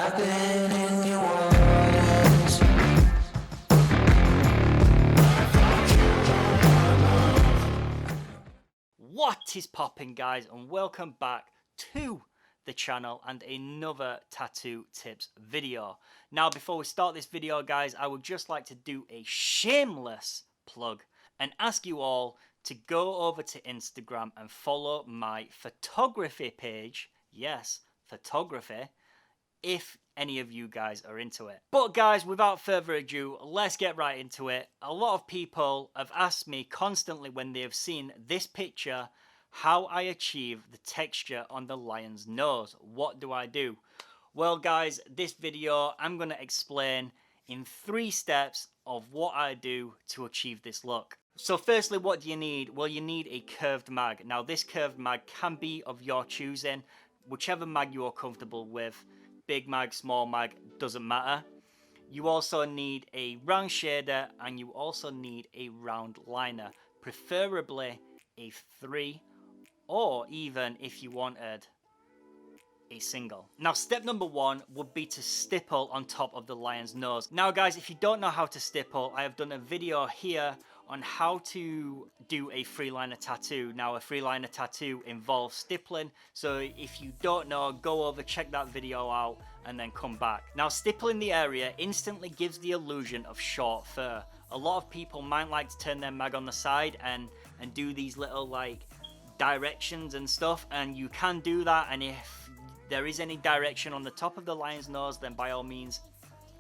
I've been in New Orleans. What is popping, guys, and welcome back to the channel and another tattoo tips video. Now, before we start this video, guys, I would just like to do a shameless plug and ask you all to go over to Instagram and follow my photography page. Yes, photography, if any of you guys are into it. But guys, without further ado, let's get right into it. A lot of people have asked me constantly when they have seen this picture how I achieve the texture on the lion's nose. What do I do? Well guys, this video I'm going to explain in 3 steps of what I do to achieve this look. So firstly, what do you need? Well, you need a curved mag. Now this curved mag can be of your choosing, whichever mag you are comfortable with. Big mag, small mag, doesn't matter. You also need a round shader and you also need a round liner, preferably a 3, or even if you wanted a single. Now step number 1 would be to stipple on top of the lion's nose. Now guys, if you don't know how to stipple, I have done a video here on how to do a 3-liner tattoo. Now a 3-liner tattoo involves stippling, so if you don't know, go over, check that video out and then come back. Now stippling the area instantly gives the illusion of short fur. A lot of people might like to turn their mag on the side and do these little like directions and stuff, and you can do that, and if there is any direction on the top of the lion's nose, then by all means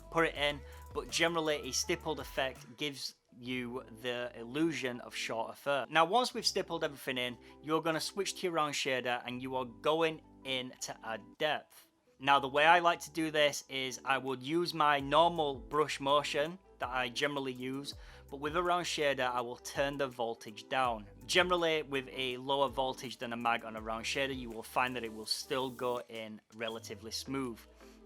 put it in, but generally a stippled effect gives you the illusion of shorter fur. Now once we've stippled everything in, you're going to switch to your round shader and you are going in to add depth. Now the way I like to do this is I would use my normal brush motion that I generally use, but with a round shader I will turn the voltage down. Generally with a lower voltage than a mag on a round shader, you will find that it will still go in relatively smooth.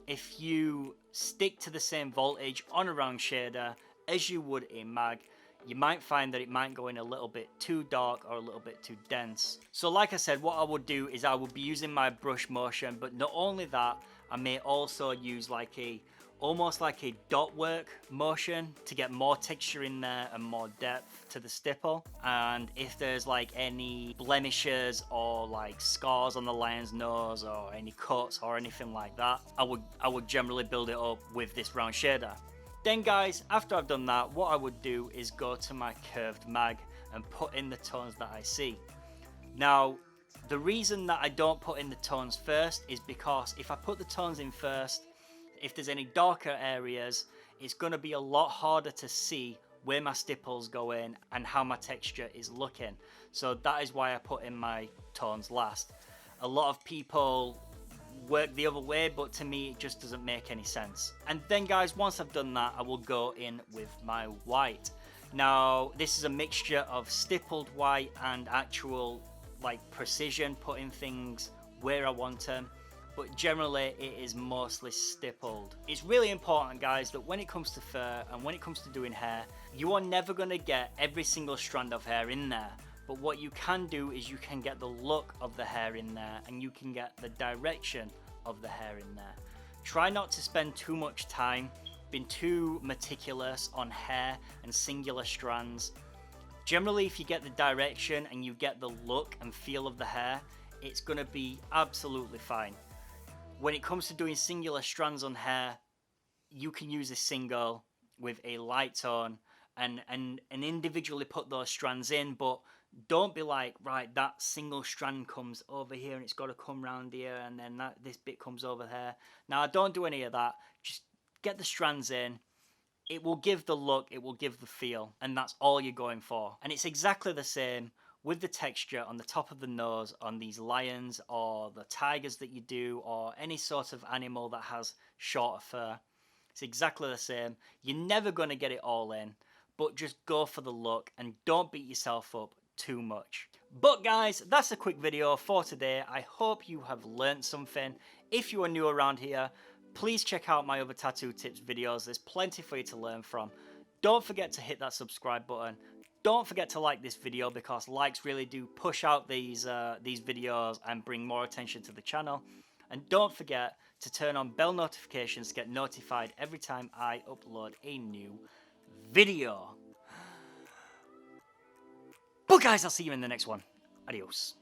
If you stick to the same voltage on a round shader as you would a mag, you might find that it might go in a little bit too dark or a little bit too dense. So like I said, what I would do is I would be using my brush motion, but not only that, I may also use like almost like a dot work motion to get more texture in there and more depth to the stipple. And if there's like any blemishes or like scars on the lion's nose or any cuts or anything like that, I would generally build it up with this round shader. Then guys, after I've done that, what I would do is go to my curved mag and put in the tones that I see. Now, the reason that I don't put in the tones first is because if I put the tones in first, if there's any darker areas, it's going to be a lot harder to see where my stipples go in and how my texture is looking. So that is why I put in my tones last. A lot of people work the other way, but to me it just doesn't make any sense. And then guys, once I've done that, I will go in with my white. Now this is a mixture of stippled white and actual like precision, putting things where I want them, but generally it is mostly stippled. It's really important guys that when it comes to fur and when it comes to doing hair, you are never going to get every single strand of hair in there. But what you can do is you can get the look of the hair in there and you can get the direction of the hair in there. Try not to spend too much time being too meticulous on hair and singular strands. Generally, if you get the direction and you get the look and feel of the hair, it's going to be absolutely fine. When it comes to doing singular strands on hair, you can use a single with a light tone and individually put those strands in, but don't be like, right, that single strand comes over here and it's got to come round here and then this bit comes over there. Now don't do any of that. Just get the strands in. It will give the look, it will give the feel, and that's all you're going for. And it's exactly the same with the texture on the top of the nose on these lions or the tigers that you do, or any sort of animal that has shorter fur. It's exactly the same. You're never going to get it all in, but just go for the look and don't beat yourself up too much. But guys, that's a quick video for today. I hope you have learned something. If you are new around here, please check out my other tattoo tips videos. There's plenty for you to learn from. Don't forget to hit that subscribe button. Don't forget to like this video because likes really do push out these videos and bring more attention to the channel. And don't forget to turn on bell notifications to get notified every time I upload a new video. But guys, I'll see you in the next one. Adios.